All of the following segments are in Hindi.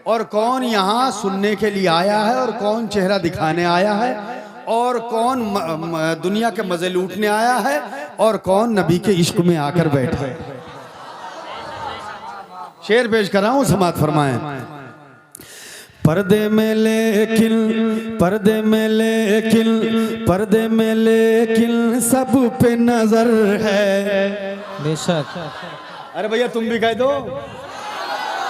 और कौन यहाँ सुनने के लिए आया है और कौन चेहरा दिखाने आया है और कौन दुनिया के मजे लूटने आया है और कौन नबी के इश्क में आकर बैठा है। शेर पेश कर रहा हूं, समात फरमाएं। पर्दे में लेकिन पर्दे में लेकिन पर्दे में लेकिन सब पे नजर है। बेशक। अरे भैया तुम भी कह दो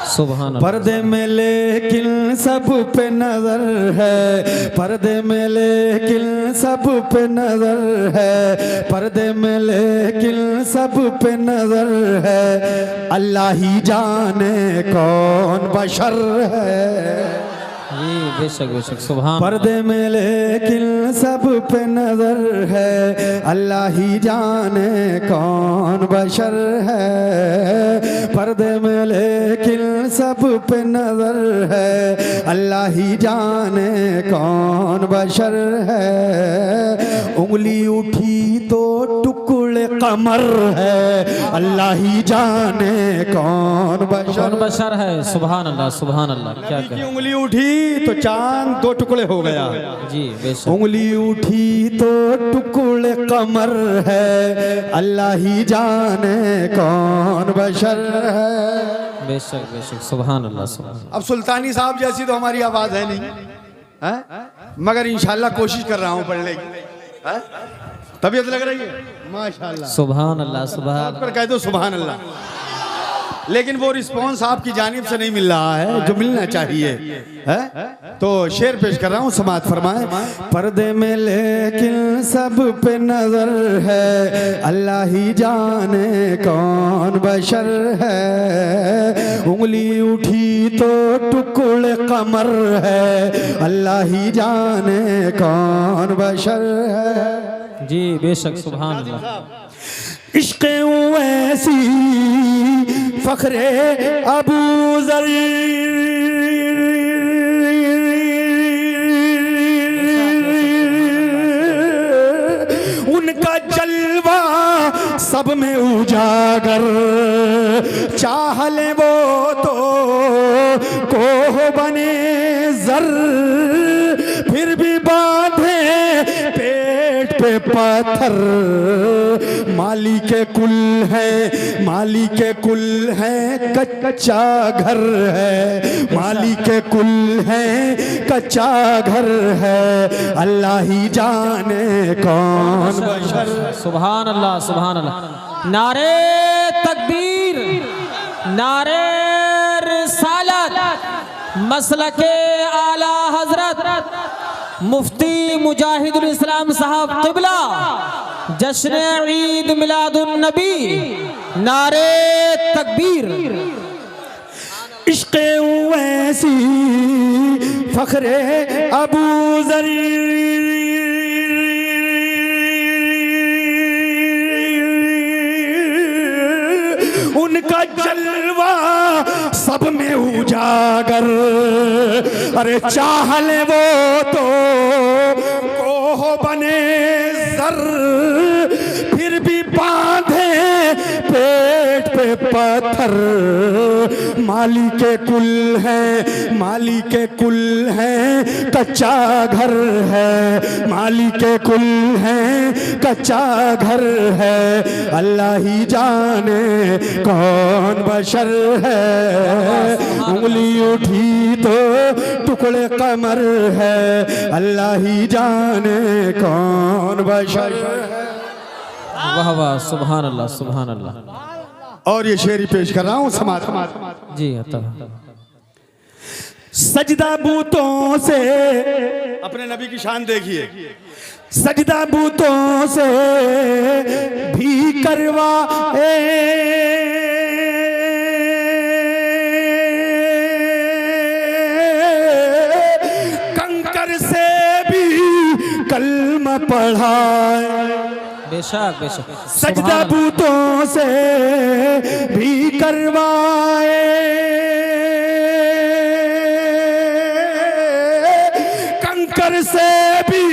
सुभान अल्लाह। पर्दे में लेकिन सब पे नजर है, पर्दे में लेकिन सब पे नजर है, पर्दे में लेकिन सब पे नजर है। अल्लाह ही जाने कौन बशर है। जी बेशक बेशक सुभान। पर्दे में लेकिन सब पे नजर है, अल्लाह ही जाने कौन बशर है। पर्दे में लेकिन सब पे नजर है, अल्लाह ही जाने कौन बशर है। उंगली उठी तो टुकड़े कमर है, अल्लाह ही जाने कौन बशर है। सुभान अल्लाह सुभान अल्लाह। क्या कहें। उंगली उठी तो चांद दो टुकड़े हो गया। जी बेशक। उंगली उठी तो टुकड़े कमर है, अल्लाह ही जाने कौन बशर है। बेशक बेशक सुभान अल्लाह सुभान। अब सुल्तानी साहब जैसी तो हमारी आवाज है नहीं है? मगर इंशाल्लाह कोशिश कर रहा हूँ पढ़ने की। तबीयत लग रही है माशाल्लाह। सुभान अल्लाह सुभान। पर कह दो सुभान अल्लाह। लेकिन वो रिस्पॉन्स आपकी जानिब से नहीं मिल रहा है जो मिलना चाहिए है। तो शेर पेश कर रहा हूँ, समात फरमाएं। पर्दे में लेकिन सब पे नजर है, अल्लाह ही जाने कौन बशर है। उंगली उठी तो टुकड़े कमर है, अल्लाह ही जाने कौन बशर है। जी बेशक सुभान अल्लाह। इश्क़ वैसी फखरे अबू ज़र उनका जलवा सब में उजागर। चाह ले वो तो कोह बने ज़र, फिर भी बांधे पेट पे पत्थर। माली के कुल है, माली के कुल है, कच्चा घर है। माली के कुल है, कच्चा घर है। अल्लाह ही जाने कौन बशर। सुभान अल्लाह सुभान अल्लाह। नारे तकबीर, नारे रिसालत, मसलके आला हजरत मुफ्ती मुजाहिदुल इस्लाम साहब क़िबला, जश्न ईद मिलादुन नबी। नारे तकबीर। इश्क़ वैसी फखरे अबू ज़र उनका जलवा सब में उजागर। अरे चाह ले वो तो कोह बने ज़र, फिर भी बांधे पेट पे पत्थर। माली के कुल है, माली के कुल है, कच्चा घर है। माली के कुल है, कच्चा घर है। अल्लाह ही जाने कौन बशर है। उंगली उठी तो टुकड़े कमर है, अल्लाह ही जाने कौन बशर है। वाह वाह सुभान अल्लाह सुभान अल्लाह। और ये शेरी पेश कर रहा हूँ, समात जी अता। सजदा बूतों से, अपने नबी की शान देखिए। सजदा बूतों से भी करवाए, कंकर से भी कलमा पढ़ाए। बेशक बेशक। सजदा बूतों से भी करवाए, कंकर से भी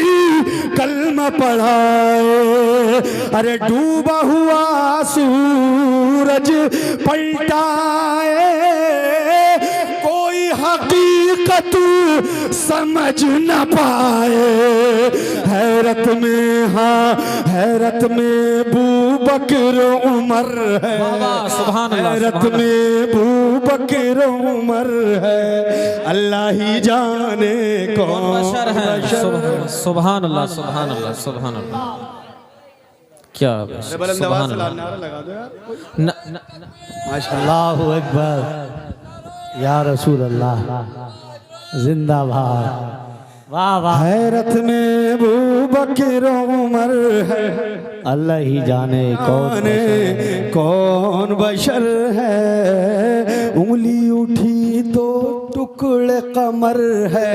कलमा पढ़ाए। अरे डूबा हुआ सूरज पलटाए, कोई हकीकत समझ न पाए। हैरत में, हाँ हैरत में बू बकर उमर है, सुभान अल्लाह, हैरत सुभान में बू बकर उमर है। अल्लाह ही जाने कौन बशर है। बशर है। सुभान अल्लाह, सुभान अल्लाह, सुभान अल्लाह। क्या सुभान अल्लाह। लगा दो यार। अल्लाह अकबर या रसूल अल्लाह जिंदाबाद। वाह वाह। हैरत में अबू बकर उमर है, अल्लाह ही जाने कौन बशर है। उंगली उठी तो टुकड़े कमर है,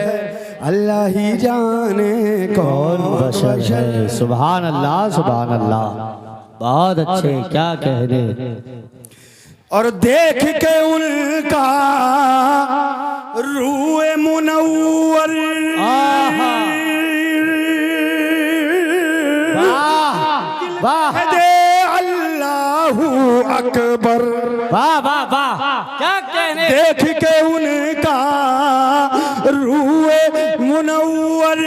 अल्लाह ही जाने कौन बशर है। सुभान अल्लाह, सुभान अल्लाह। बहुत अच्छे, क्या कहने। और देख के उनका रूए मुनव्वर, वाह दे अल्लाहू अकबर। वाह वाह वाह, क्या कहने। देख के उनका रूए मुनव्वर,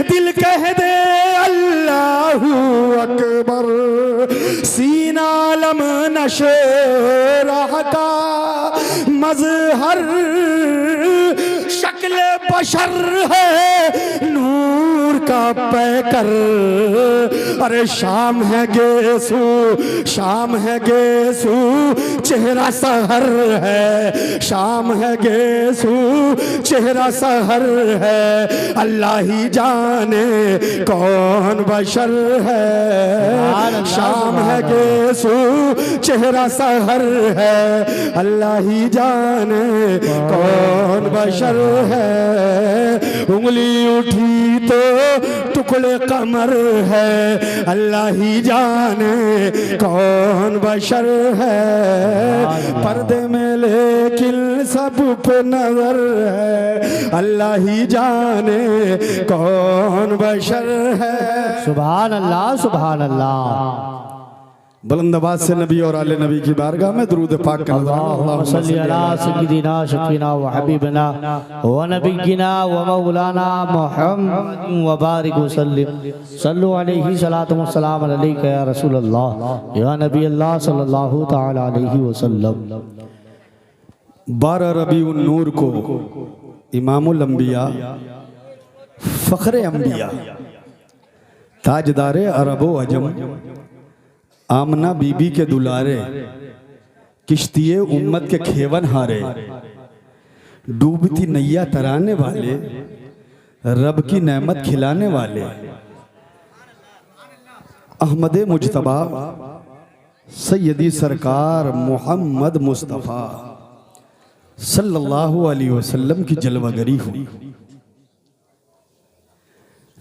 दिल कह दे अल्लाहू अकबर। सीना लम नशेराह का मजहर, शक्ल बशर है नूर का पैकर। अरे शाम है गेसू, शाम है गेसू, चेहरा सहर है। शाम है गेसू, चेहरा सहर है। अल्लाह ही जाने कौन बशर है। शाम है गेसू, चेहरा सहर है। अल्लाह ही जाने कौन बशर है। उंगली उठी तो टुकड़े कमर है, अल्लाह ही जाने कौन बशर है। पर्दे में लेकिन सब पे नजर है, अल्लाह ही जाने कौन बशर है। सुभान अल्लाह, सुभान अल्लाह। बुलंद आवाज से नबी और आले नबी की बारगाह में दुरूद पाक का अल्लाहुम्मा सल्ली अला सय्यिदिना शफीना व हबीबना व नबिय्यिना व मौलाना मुहम्मद व बारिक वसल्लिम। सल्लु अलैहि सलातु व सलाम अलैका या रसूल अल्लाह या नबी अल्लाह सल्लल्लाहु तआला अलैहि वसल्लम। 12 रबीउन नूर को इमामुल अंबिया, फख्रे अंबिया, ताजदारे अरबो अजम, आमना बीबी के दुलारे, किश्तिए उम्मत के खेवन हारे, डूबती नैया तराने वाले, रब की नेमत खिलाने वाले, अहमद मुजतबा सैयदी सरकार मोहम्मद मुस्तफ़ा सल्लल्लाहु अलैहि वसल्लम की जलवागरी हो।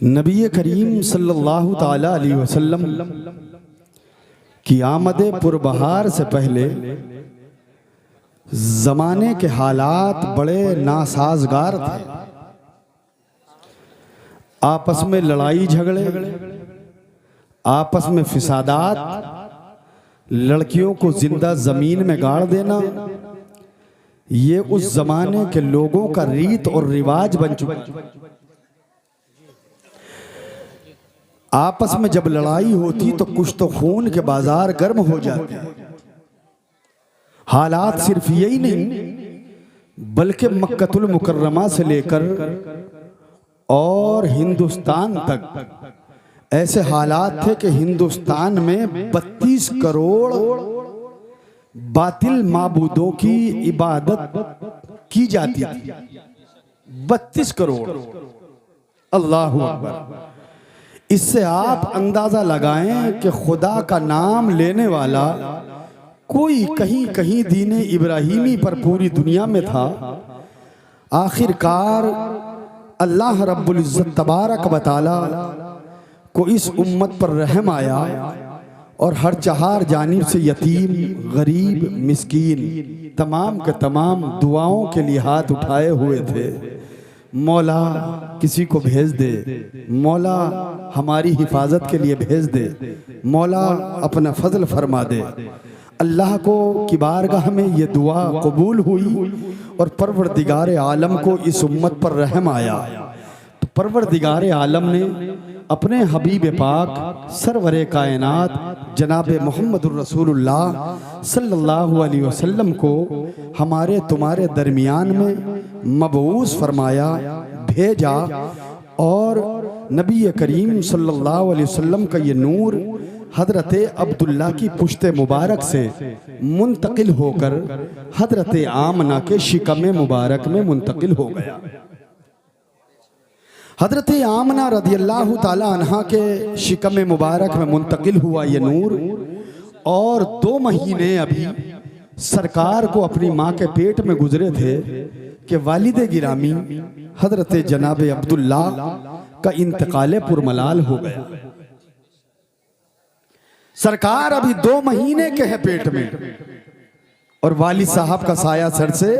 नबी करीम सल्लल्लाहु ताला अलैहि वसल्लम की आमद पुरबहार से पहले जमाने के हालात बड़े नासाजगार थे। आपस में लड़ाई झगड़े, आपस में फिसादात, लड़कियों को जिंदा जमीन में गाड़ देना, ये उस जमाने के लोगों का रीत और रिवाज बन चुका। आपस में जब लड़ाई होती तो कुछ तो खून के बाजार गर्म हो जाते। हालात सिर्फ यही नहीं बल्कि मक्कतुल मुकर्रमा से लेकर और हिंदुस्तान तक ऐसे हालात थे कि हिंदुस्तान में 32 करोड़ बातिल माबूदों की इबादत की जाती थी। 32 करोड़। अल्लाहु अकबर। इससे आप अंदाजा लगाएं कि खुदा का नाम लेने वाला कोई कहीं कहीं दीन इब्राहिमी पर पूरी दुनिया में था। आखिरकार अल्लाह रब्बुल इज्जत तबारक व तआला को इस उम्मत पर रहम आया और हर चहार जानिब से यतीम, गरीब, मिस्कीन तमाम के तमाम दुआओं के लिए हाथ उठाए हुए थे। मौला किसी को भेज दे, मौला हमारी हिफाजत के लिए भेज दे, मौला अपना फजल फरमा दे। अल्लाह को की बारगाह में ये दुआ कबूल हुई और परवरदिगार आलम को इस उम्मत पर रहम आया। तो परवरदिगार आलम ने अपने हबीब पाक सरवरे कायनात जनाब मोहम्मदुर रसूलुल्लाह सल्लल्लाहु अलैहि वसल्लम को हमारे तुम्हारे दरमियान में मबऊस फरमाया, भेजा। और नबी करीम सल्लल्लाहु अलैहि वसल्लम का ये नूर हजरत अब्दुल्ला की पुश्ते मुबारक से मुंतकिल होकर हजरत आमना के शिकम मुबारक में मुंतकिल हो गया। हजरत आमना रदियल्लाहु ताला अन्हा के शिकम मुबारक में मुंतकिल हुआ ये नूर, और 2 महीने अभी सरकार को अपनी माँ के पेट में गुजरे थे कि वालिद गिरामी हजरत जनाब अब्दुल्ला का इंतकाल पुरमलाल हो गया। सरकार अभी 2 महीने के है पेट में, और वालिद साहब का साया सर से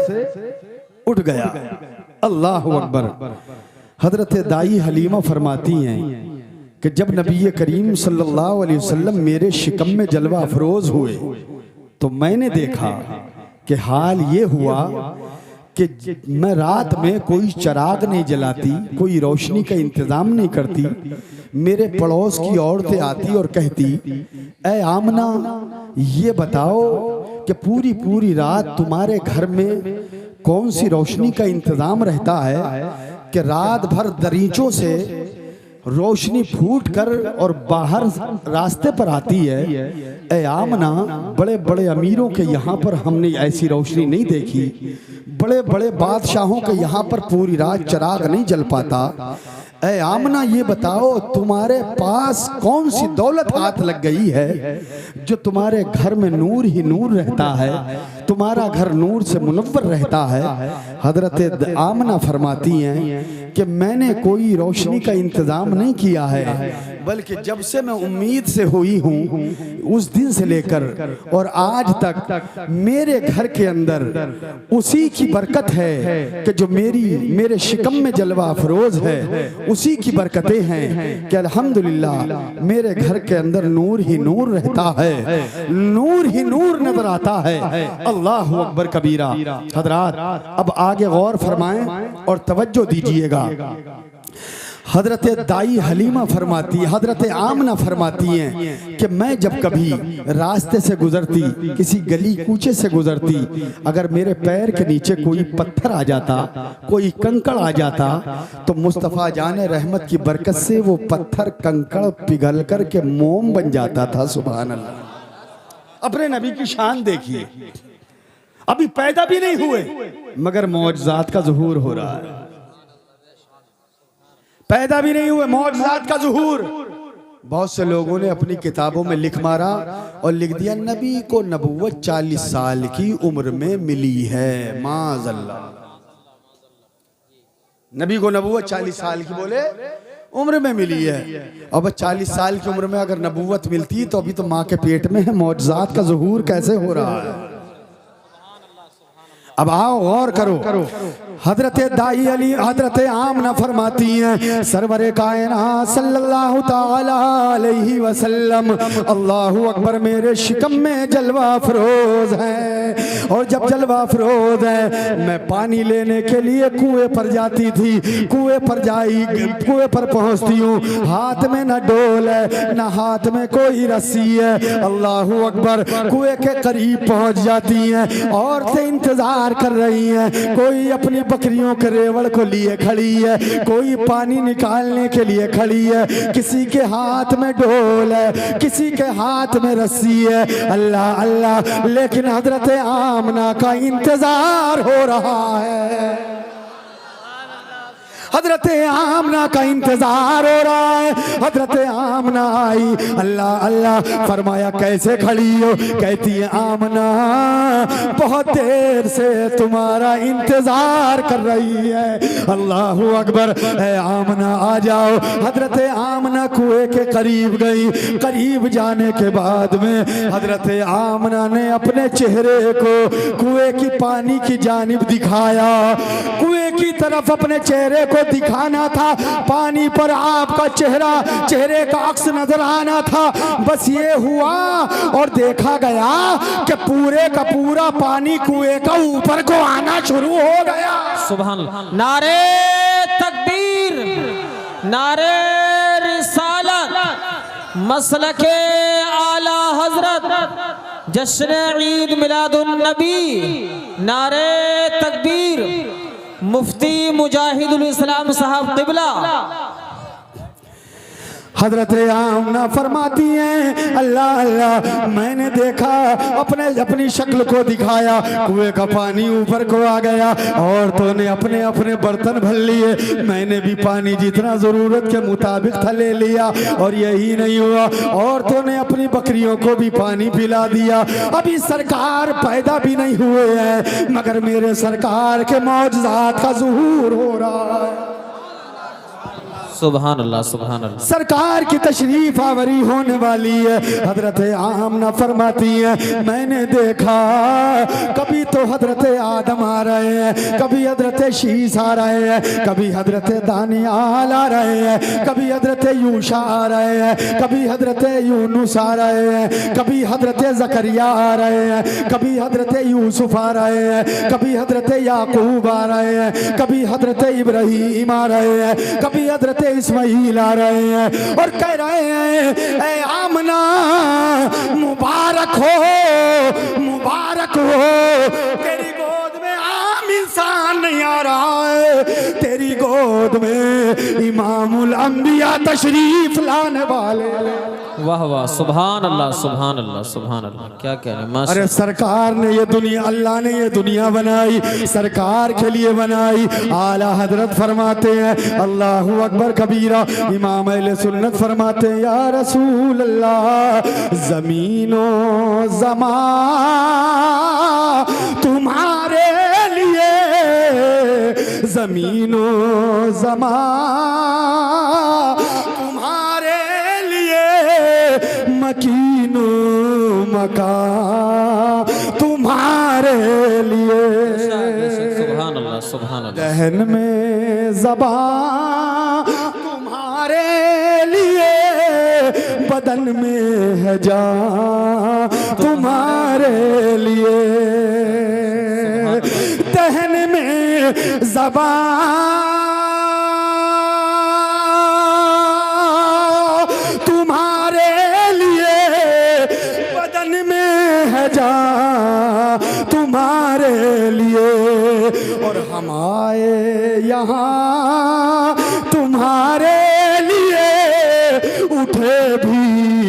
उठ गया। अल्लाह अकबर। हजरत दाई हलीमा फरमाती हैं कि जब नबी करीम सल्लल्लाहु अलैहि वसल्लम मेरे शिकम में जलवा अफरोज हुए तो मैंने देखा कि हाल ये हुआ कि मैं रात में कोई चिराग नहीं जलाती, कोई रोशनी का इंतजाम नहीं करती। मेरे पड़ोस की औरतें आती और कहती, ऐ आमना ये बताओ कि पूरी पूरी रात तुम्हारे घर में कौन सी रोशनी का इंतजाम रहता है कि रात भर दरीचों से रोशनी फूट कर और बाहर रास्ते पर आती है। ऐ आमना, बड़े बड़े अमीरों के यहाँ पर हमने ऐसी रोशनी नहीं देखी, बड़े बड़े बादशाहों के यहाँ पर पूरी रात चिराग नहीं जल पाता। ऐ आमना ये बताओ तुम्हारे पास कौन सी दौलत हाथ लग गई है जो तुम्हारे घर में नूर ही नूर रहता है, तुम्हारा घर नूर से मुनव्वर रहता है। हजरत आमना फरमाती हैं कि मैंने कोई रोशनी का इंतजाम नहीं किया है, बल्कि जब से मैं उम्मीद से हुई हूँ उस दिन से लेकर और आज तक मेरे घर के अंदर उसी की बरकत है कि जो मेरे शिकम में जलवा अफरोज है, उसी की बरकतें हैं कि अल्हम्दुलिल्लाह मेरे घर के अंदर नूर ही नूर रहता है, नूर ही नूर नजर आता है। अल्लाह अकबर कबीरा। हजरात अब आगे गौर फरमाएं और तवज्जो दीजिएगा। हजरत दाई हलीमा फरमाती, हजरत आमना फरमाती हैं कि मैं जब कभी रास्ते से गुजरती, किसी गली कूचे से गुजरती, अगर मेरे पैर के नीचे कोई पत्थर आ जाता, कोई कंकड़ आ जाता, तो मुस्तफ़ा जाने रहमत की बरकत से वो पत्थर कंकड़ पिघल कर के मोम बन जाता था। सुभान अल्लाह। अपने नबी की शान देखिए, अभी पैदा भी नहीं हुए मगर मौजज़ात का ज़ुहूर हो रहा है। पैदा भी नहीं हुए, मौजज़ात का ज़ुहूर। बहुत से लोगों ने अपनी किताबों में लिख मारा और लिख दिया नबी को नबुव्वत 40 साल की उम्र में मिली है। माज़अल्लाह, नबी को नबुव्वत 40 साल की बोले उम्र में मिली है। अब 40 साल की उम्र में अगर नबुव्वत मिलती तो अभी तो माँ के पेट में है, मौजज़ात का ज़ुहूर कैसे हो रहा है। अब आओ गौर करो। हजरत दाई अली हजरत आमना फरमाती हैं सरवरे कायनात सल्लल्लाहु ताला अलैहि वसल्लम, अल्लाहु अकबर, मेरे शिकम में जलवा अफरोज है। और जब जलवा अफरोज है मैं पानी लेने के लिए कुएं पर जाती थी, कुएं पर पहुंचती हूँ, हाथ में न डोल है न हाथ में कोई रस्सी है। अल्लाहु अकबर, कुएं के करीब पहुंच जाती हैं, औरतें इंतजार कर रही हैं, कोई अपनी बकरियों के रेवड़ को लिए खड़ी है, कोई पानी निकालने के लिए खड़ी है, किसी के हाथ में ढोल है, किसी के हाथ में रस्सी है। अल्लाह अल्लाह, लेकिन हजरत आमना का इंतजार हो रहा है, हजरत आमना का इंतजार हो रहा है। हजरत आमना आई, अल्लाह अल्लाह फरमाया कैसे खड़ी हो? कहती है आमना बहुत देर से तुम्हारा इंतजार कर रही है। अल्लाह अकबर, है आमना आ जाओ। हजरत आमना कुएं के करीब गई, करीब जाने के बाद में हजरत आमना ने अपने चेहरे को कुएं की पानी की जानिब दिखाया, कुएं की तरफ अपने चेहरे को को दिखाना था, पानी पर आपका चेहरा, चेहरे का अक्स नजर आना था। बस ये हुआ और देखा गया कि पूरे का पूरा पानी कुएं का ऊपर को आना शुरू हो गया। सुभान अल्लाह। नारे तकबीर, नारे रिसालत, मसलके आला हजरत, जश्न ईद मिलादुन नबी, नारे तकबीर, मुफ्ती मुजाहिदुल इस्लाम साहब क़िबला। हजरत आमना फरमाती हैं, अल्लाह अल्लाह, मैंने देखा, अपनी शक्ल को दिखाया, कुएं का पानी ऊपर को आ गया। औरतों ने अपने अपने बर्तन भर लिए, मैंने भी पानी जितना जरूरत के मुताबिक था ले लिया। और यही नहीं हुआ, औरतों ने अपनी बकरियों को भी पानी पिला दिया। अभी सरकार पैदा भी नहीं हुए हैं, मगर मेरे सरकार के मौजज़ात का ज़ुहूर हो रहा है। सुभान अल्लाह, सुभान अल्लाह। सरकार की तशरीफ आवरी होने वाली है। हजरत आमना फरमाती है, मैंने देखा कभी तो हजरत आदम आ रहे हैं, कभी हजरत शीस आ रहे हैं, कभी हजरत दानियाल आ रहे हैं, कभी हजरत यूशा आ रहे हैं, कभी हजरत यूनुस आ रहे हैं, कभी हजरत जकरिया आ रहे हैं, कभी हजरत यूसुफ आ रहे हैं, कभी हजरत याकूब आ रहे हैं, कभी हजरत इब्राहीम आ रहे हैं, कभी हजरत इस्माइल आ रहे हैं और कह रहे हैं, ऐ आमना मुबारक हो, मुबारक हो, तेरी गोद में आम इंसान नहीं आ रहा है, तेरी गोद में इमामुल अंबिया तशरीफ लाने वाले। वाह वाह, सुभान अल्लाह, सुभान अल्लाह, सुभान अल्लाह। क्या कह रहे हैं? अरे सरकार ने ये दुनिया, अल्लाह ने ये दुनिया बनाई, सरकार के लिए बनाई। आला हजरत फरमाते हैं, अल्लाहु अकबर कबीरा। इमाम अहले सुन्नत फरमाते हैं, या रसूल अल्लाह, जमीनो जमा तुम्हारे लिए, जमीनो जमा तुम्हारे लिए, मकीनो मका तुम्हारे लिए। सुभान अल्लाह, सुभान अल्लाह। दहन में ज़बान तुम्हारे लिए, बदन में है जान तुम्हारे लिए। दहन में ज़बान तुम्हारे लिए, बदन में है जान तुम्हारे लिए। और हम आए यहाँ तुम्हारे लिए, उठे भी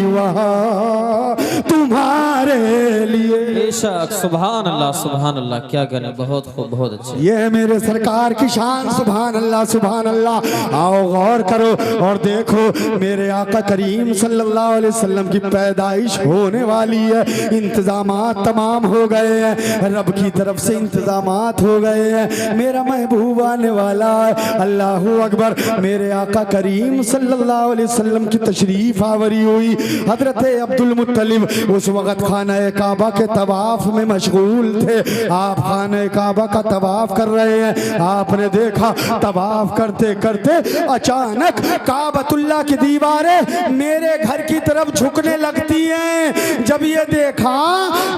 वहाँ तुम्हारे लिए। बेशक, सुभान अल्लाह, सुभान अल्लाह। क्या कहने, बहुत खूब, बहुत अच्छे। ये है मेरे सरकार की शान। सुभान अल्लाह, सुभान अल्लाह। आओ गौर करो और देखो, मेरे आका करीम सल्लल्लाहु अलैहि वसल्लम की पैदाइश होने वाली है। इंतजामात तमाम हो गए हैं, रब की तरफ से इंतजामात हो गए हैं। मेरा महबूब आने वाला है। अल्लाहु अकबर। मेरे आका करीम सल्लल्लाहु अलैहि वसल्लम की तशरीफ आवरी हुई। हजरत अब्दुल मुत्तलिब उस वक़्त खाना काबा के तवाफ में मशगूल थे। आप खाना काबा का तवाफ कर रहे हैं। आपने देखा तवाफ करते करते अचानक काबतुल्लाह की दीवारें मेरे घर की तरफ झुकने लगती हैं। जब ये देखा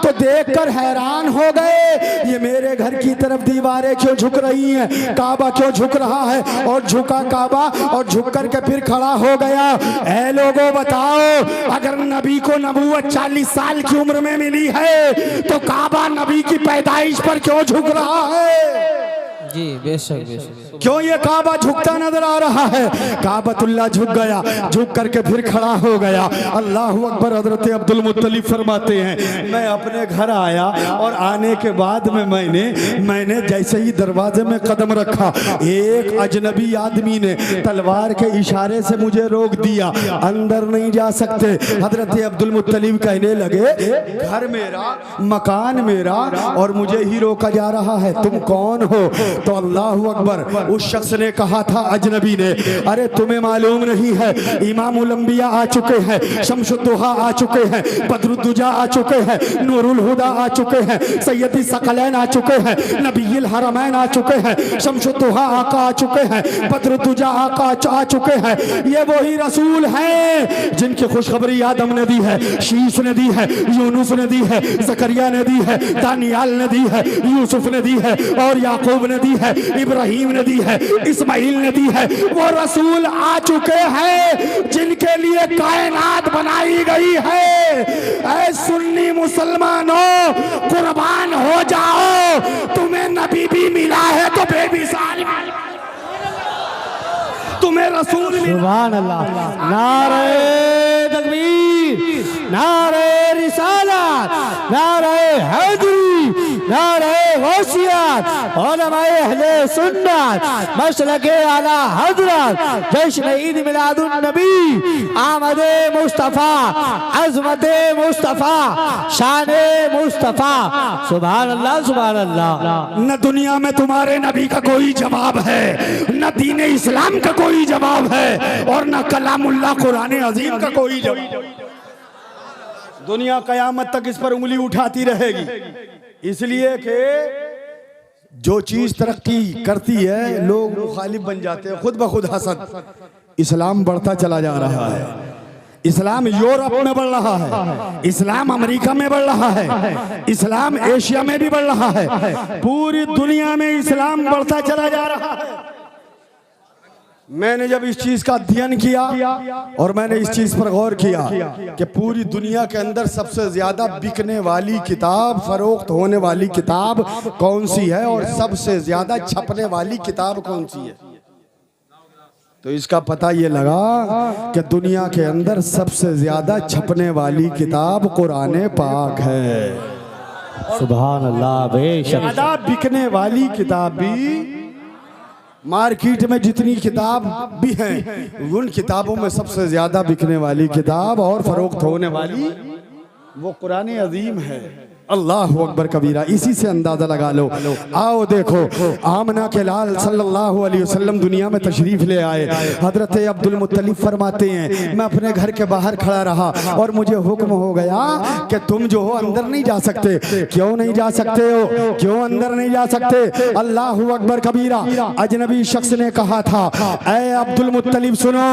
तो देखकर हैरान हो गए, ये मेरे घर की तरफ दीवारें क्यों झुक रही हैं, काबा क्यों झुक रहा है। और झुका काबा और झुक करके फिर खड़ा हो गया। ऐ लोगों बताओ, अगर नबी को नबूवत 40 साल की उम्र में मिली है तो काबा नबी की पैदाइश पर क्यों झुक रहा है? जी बेशक, बेशक। क्यों ये काबा झुकता नजर आ रहा है? काबतुल्लाह झुक गया, झुक करके फिर खड़ा हो गया। अल्लाहु अकबर। हजरत अब्दुल मुत्तलिब फरमाते हैं, मैं अपने घर आया और आने के बाद में मैंने जैसे ही दरवाजे में कदम रखा, एक अजनबी आदमी ने तलवार के इशारे से मुझे रोक दिया, अंदर नहीं जा सकते। हजरत अब्दुल मुत्तलिब कहने लगे, घर मेरा, मकान मेरा और मुझे ही रोका जा रहा है, तुम कौन हो? तो अल्लाह अकबर, उस शख्स ने कहा था अजनबी ने, अरे तुम्हें मालूम नहीं है इमामुल अंबिया आ चुके हैं, शमसुद्दुहा आ चुके हैं, बदरुद्दुजा आ चुके हैं, नूरुल हुदा आ चुके हैं, सैयदी सकलैन आ चुके हैं, नबील हरमैन आ चुके हैं, शमसुद्दुहा आका आ चुके हैं, बदरुद्दुजा आका आ चुके हैं। ये वही रसूल हैं जिनकी खुशखबरी आदम ने दी है, शीश ने दी है, यूनुस ने दी है, जकरिया ने दी है, दानियाल ने दी है, यूसुफ ने दी है, और याकूब ने दी है, इब्राहिम ने दी है, इस्माइल ने दी है। वो रसूल आ चुके हैं जिनके लिए कायनात बनाई गई है। ऐ सुन्नी मुसलमानों, कुर्बान हो जाओ, तुम्हें नबी भी मिला है तो बेमिसाल तुम्हें रसूल मिला। सुभान अल्लाह। नारे तकबीर, नारे रिसालत, नारे हैदरी, नारे गौसियत, उलमाए अहले सुन्नत, मसलके आला हजरत, जश्न ईद मिलादुन नबी, आमदे मुस्तफा, अज़मते मुस्तफा, शाने मुस्तफा। सुभान अल्लाह, सुभान अल्लाह। न दुनिया में तुम्हारे नबी का कोई जवाब है, न दीन इस्लाम का कोई जवाब है, और न कलामुल्लाह कुरान अजीम का कोई जवाब। दुनिया कयामत तक इस पर उंगली उठाती रहेगी, इसलिए कि जो चीज तरक्की करती है लोग मुखालिफ बन जाते हैं, खुद ब खुद हसद। इस्लाम बढ़ता चला जा रहा है, इस्लाम यूरोप में बढ़ रहा है, इस्लाम अमेरिका में बढ़ रहा है, इस्लाम एशिया में भी बढ़ रहा है, पूरी दुनिया में इस्लाम बढ़ता चला जा रहा है। मैंने जब इस चीज का अध्ययन किया और मैंने इस चीज पर गौर किया कि पूरी दुनिया के अंदर सबसे ज्यादा बिकने वाली किताब, फरोख्त होने वाली किताब कौन सी है और सबसे ज्यादा छपने वाली किताब कौन सी है, तो इसका पता ये लगा कि दुनिया के अंदर सबसे ज्यादा छपने वाली किताब कुरान पाक है। सुभान अल्लाह। बेशक ज्यादा बिकने वाली किताब भी, मार्केट में जितनी किताब भी हैं उन किताबों में सबसे ज्यादा बिकने वाली किताब और फरोख्त होने वाली वो कुरान अजीम है। अल्लाह अकबर कबीरा। इसी से अंदाजा लगा लो। आओ देखो, आमना के लाल सल्लल्लाहु अलैहि वसल्लम दुनिया में तशरीफ ले आए। हजरत अब्दुल मुत्तलिब फरमाते हैं, मैं अपने घर के बाहर खड़ा रहा और मुझे हुक्म हो गया कि तुम जो हो अंदर नहीं जा सकते। क्यों नहीं जा सकते हो, क्यों अंदर नहीं जा सकते? अल्लाह अकबर कबीरा। अजनबी शख्स ने कहा था, ऐ अब्दुल मुत्तलिब सुनो,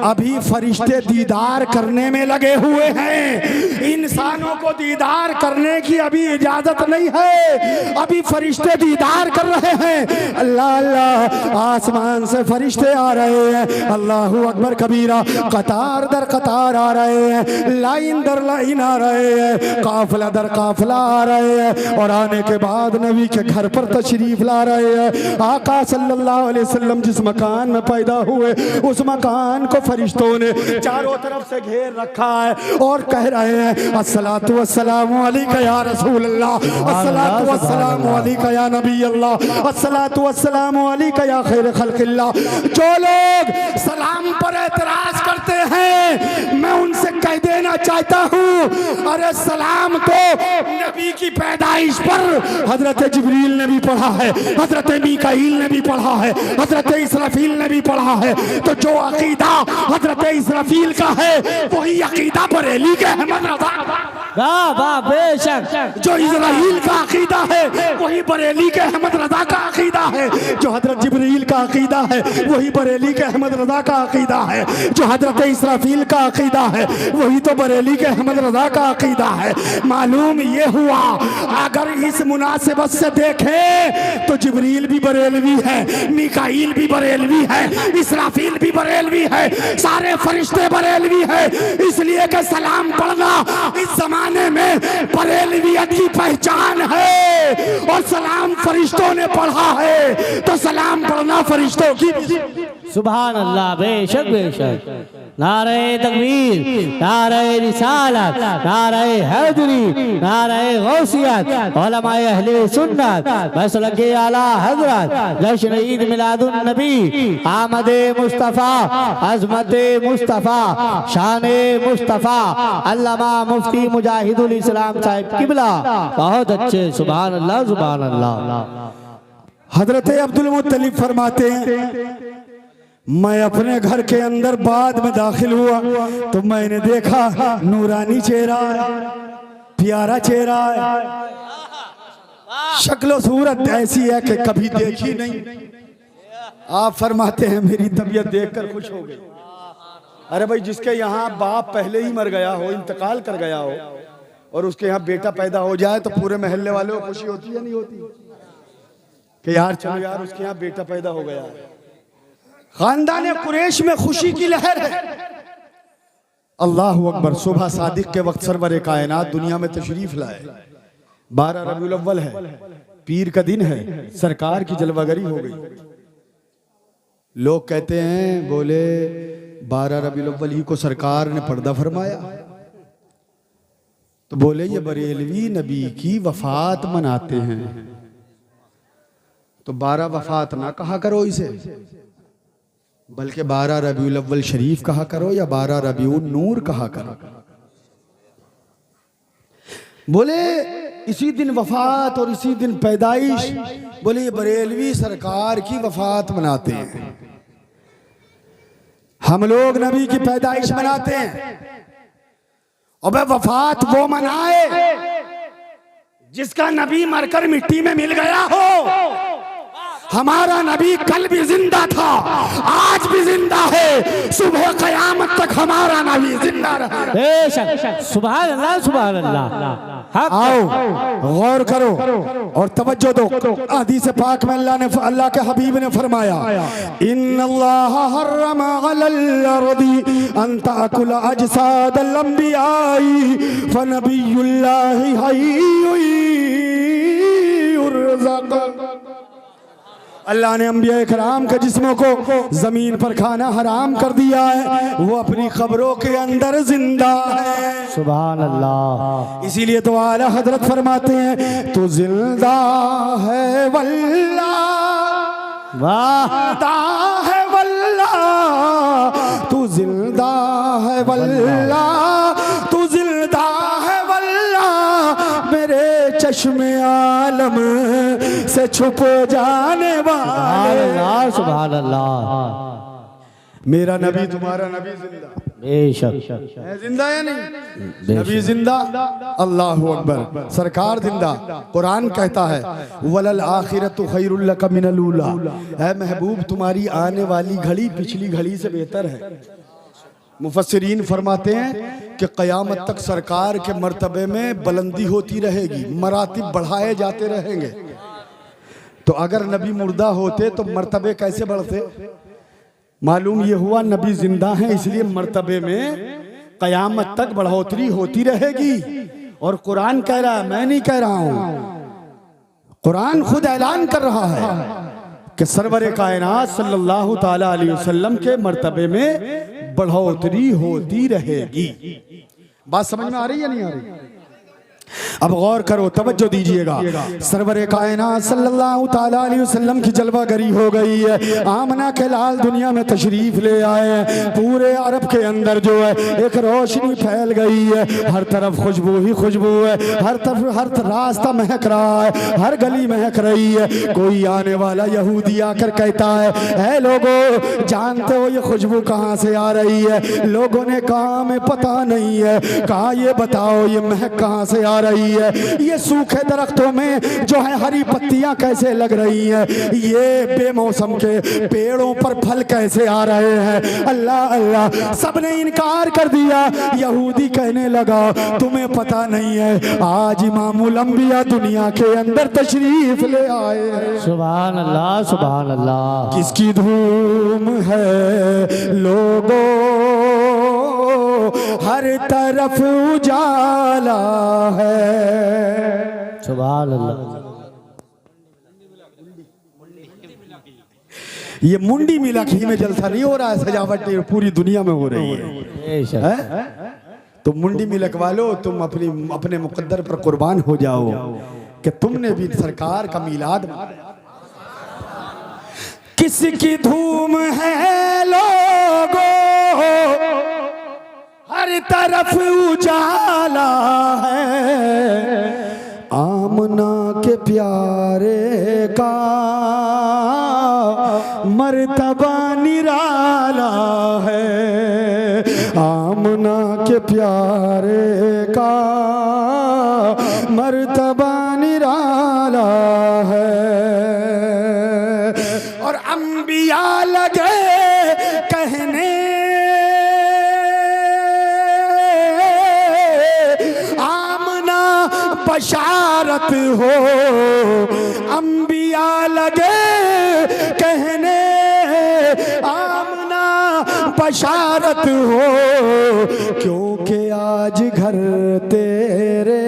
अभी फरिश्ते दीदार करने में लगे हुए हैं, इंसानों को दीदार करने की अभी इजाजत नहीं है, अभी फरिश्ते दीदार कर रहे हैं। अल्लाह अल्लाह, आसमान से फरिश्ते आ रहे हैं। अल्लाह अकबर कबीरा। कतार दर कतार आ रहे हैं, लाइन दर लाइन आ रहे हैं, काफिला दर काफिला आ रहे हैं, और आने के बाद नबी के घर पर तशरीफ ला रहे हैं। आका सल्लल्लाहु अलैहि वसल्लम जिस मकान में पैदा हुए उस मकान को फरिश्तों ने चारों तरफ से घेर रखा है और कह रहे हैं, अस्सलातु वस्सलामु अलैका या रसूल अल्लाह, अस्सलातु वस्सलामु अलैका या नबी अल्लाह, अस्सलातु वस्सलामु अलैका या खैर खल्किल्लाह। जो लोग सलाम पर एतराज करते हैं मैं उनसे कह देना चाहता हूँ, अरे सलाम तो नबी की पैदाइश पर हजरत जिब्रील ने भी पढ़ा है, हजरत मीकाईल ने भी पढ़ा है, हजरत इसराफील ने भी पढ़ा है। तो जो अकीदा हजरत इसराफील का है वही अकीदा बरेली के अहमद रजा, बेशक जो इजराइल का अकीदा है वही बरेली के अहमद रजा का अकीदा है, जो हजरत जिब्रील का अकीदा है वही बरेली के अहमद रजा का अकीदा है, जो हजरत इसराफील का अकीदा है वही तो बरेली के अहमद रजा का अकीदा है। मालूम ये हुआ, अगर इस मुनासिबत से देखें तो जिब्रील भी बरेलवी है, मीकाईल भी बरेलवी है, इसराफील भी बरेलवी है, सारे फरिश्ते बरेलवी है। इसलिए कि सलाम पढ़ना इस जमाने में बरेलवियत की पहचान है, और सलाम फरिश्तों ने पढ़ा है तो सलाम पढ़ना फरिश्तों की। सुभान अल्लाह। बेशक बेशक। नारे तकबीर, नारे रिसालत, नारे हैदरी, नारे गौसियत, उलमाए अहले सुन्नत, मसलके आला हजरत, जश्न ईद मिलादुन नबी, आमदे मुस्तफ़ा, अज़मते मुस्तफ़ा, शाने मुस्तफ़ा, अल्लामा मुफ्ती मुजाहिदुल इस्लाम साहिब किबला। बहुत अच्छे। सुभान अल्लाह, सुभान अल्लाह। हजरत अब्दुल मुत्तलिब फरमाते हैं मैं अपने घर के अंदर बाद में दाखिल हुआ तो मैंने देखा नूरानी चेहरा है, प्यारा चेहरा है, शक्ल सूरत ऐसी है कि कभी देखी नहीं। आप फरमाते हैं मेरी तबीयत देखकर खुश हो गई। अरे भाई जिसके यहाँ बाप पहले ही मर गया हो, इंतकाल कर गया हो, और उसके यहाँ बेटा पैदा हो जाए तो पूरे मोहल्ले वालों को खुशी होती है नहीं होती कि यार चलो यार उसके यहाँ बेटा पैदा हो गया। खानदान कुरैश में खुशी की लहर है। अल्लाह अकबर। सुबह सादिक के वक्त सरवर कायनात दुनिया में तशरीफ लाए। 12 रबीउल अव्वल है, पीर का दिन है, सरकार की जलवागरी हो गई। लोग कहते हैं बोले 12 रबीउल अव्वल ही को सरकार ने पर्दा फरमाया, तो बोले ये बरेलवी नबी की वफात मनाते हैं, तो 12 वफात ना कहा करो इसे, बल्कि 12 रबीउल अव्वल शरीफ कहा करो या 12 रबीउल नूर कहा करो। बोले इसी दिन वफात और इसी दिन पैदाइश, बोले ये बरेलवी सरकार की वफात मनाते हैं, हम लोग नबी की पैदाइश मनाते हैं। और वह वफात वो मनाए जिसका नबी मरकर मिट्टी में मिल गया हो। हमारा नबी कल भी जिंदा था, आज भी जिंदा है, सुबह कयामत तक हमारा नबी जिंदा रहा। सुभान अल्लाह, सुभान अल्लाह। आओ गौर करो और तवज्जो दो। हदीस पाक में अल्लाह के हबीब ने फरमाया इन्नल्लाह हर्रमा अलल अर्दी अन ताकुल अजसादल अंबियाई फनबियुल्लाहि हय्युर युरज़क़। अल्लाह ने अंबिया कराम के जिस्मों को जमीन पर खाना हराम कर दिया है, वो अपनी खबरों के अंदर जिंदा है। सुभान अल्लाह। इसीलिए तो आला हजरत फरमाते हैं तू जिंदा है वल्ला, वाह, जिंदा है वल्ला, तू जिंदा है वल्ला, तू जिंदा है वल्ला, मेरे चश्मे आलम से छुप जाने वाले। सुभान अल्लाह। मेरा नबी तुम्हारा नबी जिंदा बेशक है, जिंदा या नहीं? नबी जिंदा, अल्लाह अकबर, सरकार जिंदा। कुरान कहता है वलल आखिरतु खैरुल लक मिनल ऊला, है महबूब तुम्हारी आने वाली घड़ी पिछली घड़ी से बेहतर है। मुफस्सिरीन फरमाते हैं कि क़यामत तक सरकार के मर्तबे में बुलंदी होती रहेगी, मरातिब बढ़ाए जाते रहेंगे। तो अगर नबी मुर्दा होते तो मर्तबे कैसे बढ़ते? मालूम ये हुआ नबी जिंदा है इसलिए मर्तबे में क़यामत तक बढ़ोतरी होती रहेगी। और कुरान कह रहा है, मैं नहीं कह रहा हूं, कुरान खुद ऐलान कर रहा है कि सरवर कायनात सल्लल्लाहु ताला अलैहि वसल्लम के मर्तबे में बढ़ोतरी होती रहेगी। बात समझ में आ रही है नहीं आ रही? अब गौर करो, तवज्जो दीजिएगा। सरवर कायनात सल्लल्लाहु ताला अलैहि वसल्लम की जलवागरी हो गई है। आमना के लाल दुनिया में तशरीफ ले आए हैं। पूरे अरब के अंदर जो है एक रोशनी फैल गई है, हर तरफ खुशबू ही खुशबू है, हर तरफ हर रास्ता महक रहा है, हर गली महक रही है। कोई आने वाला यहूदी आकर कहता है, ऐ लोगो जानते हो ये खुशबू कहाँ से आ रही है? लोगों ने कहा हमें पता नहीं है। कहा ये बताओ ये महक कहाँ से आ रही है? ये सूखे दरख्तों में जो है हरी पत्तियां कैसे लग रही हैं? ये बेमौसम के पेड़ों पर फल कैसे आ रहे हैं? अल्लाह अल्लाह, सबने इनकार कर दिया। यहूदी कहने लगा तुम्हें पता नहीं है, आज इमामुल अंबिया दुनिया के अंदर तशरीफ ले आए हैं। सुभान अल्लाह, सुभान अल्लाह। किसकी धूम है लोगों, हर तरफ उजाला है। सुभान अल्लाह। ये मुंडी मिला घी में जलसा नहीं हो रहा है, सजावट पूरी दुनिया में हो रही है। तो मुंडी मिलक वालो तुम अपने मुकद्दर पर कुर्बान हो जाओ कि तुमने भी सरकार का मीलाद। किसकी धूम है लोगों, हर तरफ उजाला है। आमना के प्यारे का मर्तबा निराला है, आमना के प्यारे का मर्तबा निराला है। और अंबिया लगे कहने आमना बशारत हो, अंबिया लगे कहने आमना बशारत हो, क्योंकि आज घर तेरे